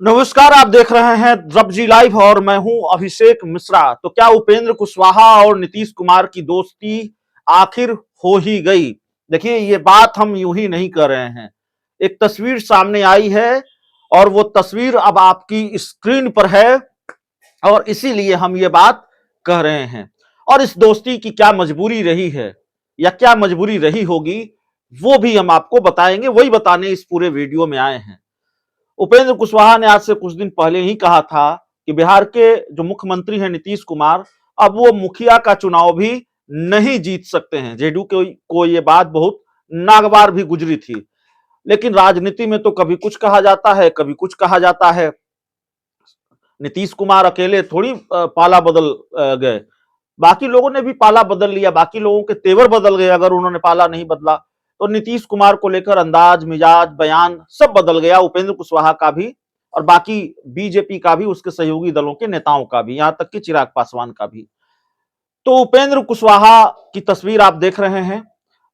नमस्कार, आप देख रहे हैं रबजी लाइव और मैं हूं अभिषेक मिश्रा। तो क्या उपेंद्र कुशवाहा और नीतीश कुमार की दोस्ती आखिर हो ही गई? देखिए, ये बात हम यूं ही नहीं कर रहे हैं। एक तस्वीर सामने आई है और वो तस्वीर अब आपकी स्क्रीन पर है और इसीलिए हम ये बात कह रहे हैं। और इस दोस्ती की क्या मजबूरी रही है या क्या मजबूरी रही होगी, वो भी हम आपको बताएंगे। वही बताने इस पूरे वीडियो में आए हैं। उपेंद्र कुशवाहा ने आज से कुछ दिन पहले ही कहा था कि बिहार के जो मुख्यमंत्री हैं नीतीश कुमार, अब वो मुखिया का चुनाव भी नहीं जीत सकते हैं। जेडीयू को ये बात बहुत नागवार भी गुजरी थी। लेकिन राजनीति में तो कभी कुछ कहा जाता है, कभी कुछ कहा जाता है। नीतीश कुमार अकेले थोड़ी पाला बदल गए, बाकी लोगों ने भी पाला बदल लिया, बाकी लोगों के तेवर बदल गए। अगर उन्होंने पाला नहीं बदला तो नीतीश कुमार को लेकर अंदाज, मिजाज, बयान सब बदल गया, उपेंद्र कुशवाहा का भी और बाकी बीजेपी का भी, उसके सहयोगी दलों के नेताओं का भी, यहां तक कि चिराग पासवान का भी। तो उपेंद्र कुशवाहा की तस्वीर आप देख रहे हैं।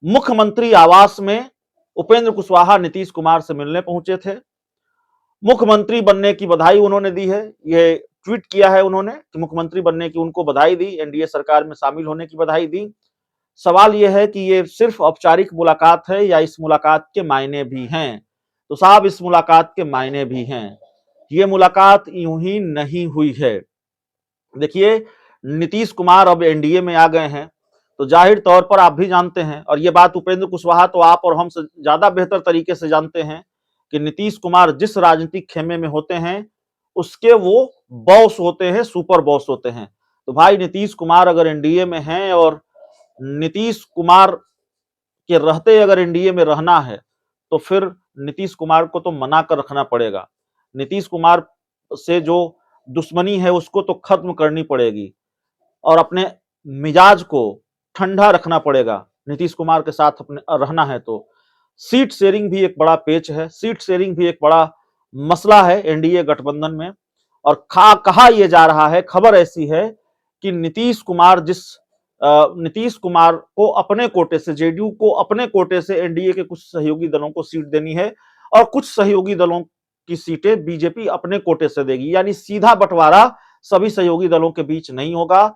मुख्यमंत्री आवास में उपेंद्र कुशवाहा नीतीश कुमार से मिलने पहुंचे थे। मुख्यमंत्री बनने की बधाई उन्होंने दी है। ये ट्वीट किया है उन्होंने कि मुख्यमंत्री बनने की उनको बधाई दी, एनडीए सरकार में शामिल होने की बधाई दी। सवाल यह है कि ये सिर्फ औपचारिक मुलाकात है या इस मुलाकात के मायने भी हैं? तो साहब, इस मुलाकात के मायने भी हैं। ये मुलाकात यूं ही नहीं हुई है। देखिए, नीतीश कुमार अब एनडीए में आ गए हैं, तो जाहिर तौर पर आप भी जानते हैं, और ये बात उपेंद्र कुशवाहा तो आप और हम से ज्यादा बेहतर तरीके से जानते हैं कि नीतीश कुमार जिस राजनीतिक खेमे में होते हैं उसके वो बॉस होते हैं, सुपर बॉस होते हैं। तो भाई, नीतीश कुमार अगर एनडीए में हैं और नीतीश कुमार के रहते अगर एनडीए में रहना है तो फिर नीतीश कुमार को तो मना कर रखना पड़ेगा। नीतीश कुमार से जो दुश्मनी है उसको तो खत्म करनी पड़ेगी और अपने मिजाज को ठंडा रखना पड़ेगा। नीतीश कुमार के साथ अपने रहना है तो सीट शेयरिंग भी एक बड़ा पेच है, सीट शेयरिंग भी एक बड़ा मसला है एनडीए गठबंधन में। और कहा यह जा रहा है, खबर ऐसी है कि नीतीश कुमार को अपने कोटे से, जेडीयू को अपने कोटे से एनडीए के कुछ सहयोगी दलों को सीट देनी है और कुछ सहयोगी दलों की सीटें बीजेपी अपने कोटे से देगी। यानी सीधा बंटवारा सभी सहयोगी दलों के बीच नहीं होगा।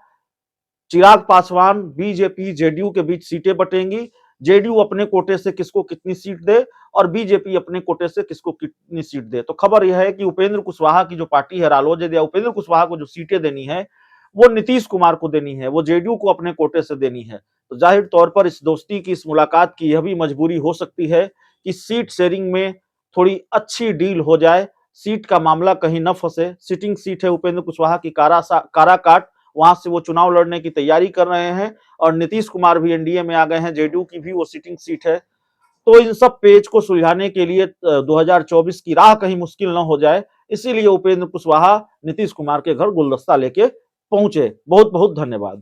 चिराग पासवान, बीजेपी, जेडीयू के बीच सीटें बटेंगी। जेडीयू अपने कोटे से किसको कितनी सीट दे और बीजेपी अपने कोटे से किसको कितनी सीट दे। तो खबर यह है कि उपेंद्र कुशवाहा की जो पार्टी है रालोजद, या उपेंद्र कुशवाहा को जो सीटें देनी है वो नीतीश कुमार को देनी है, वो जेडीयू को अपने कोटे से देनी है। तो जाहिर तौर पर इस दोस्ती की, इस मुलाकात की यह भी मजबूरी हो सकती है कि सीट शेयरिंग में थोड़ी अच्छी डील हो जाए, सीट का मामला कहीं न फंसे। सिटिंग सीट है उपेंद्र कुशवाहा की काराकाट, वहां से वो चुनाव लड़ने की तैयारी कर रहे हैं और नीतीश कुमार भी एनडीए में आ गए हैं, जेडीयू की भी वो सिटिंग सीट है। तो इन सब पेच को सुलझाने के लिए 2024 की राह कहीं मुश्किल न हो जाए, इसीलिए उपेंद्र कुशवाहा नीतीश कुमार के घर गुलदस्ता लेके पहुंचे। बहुत बहुत धन्यवाद।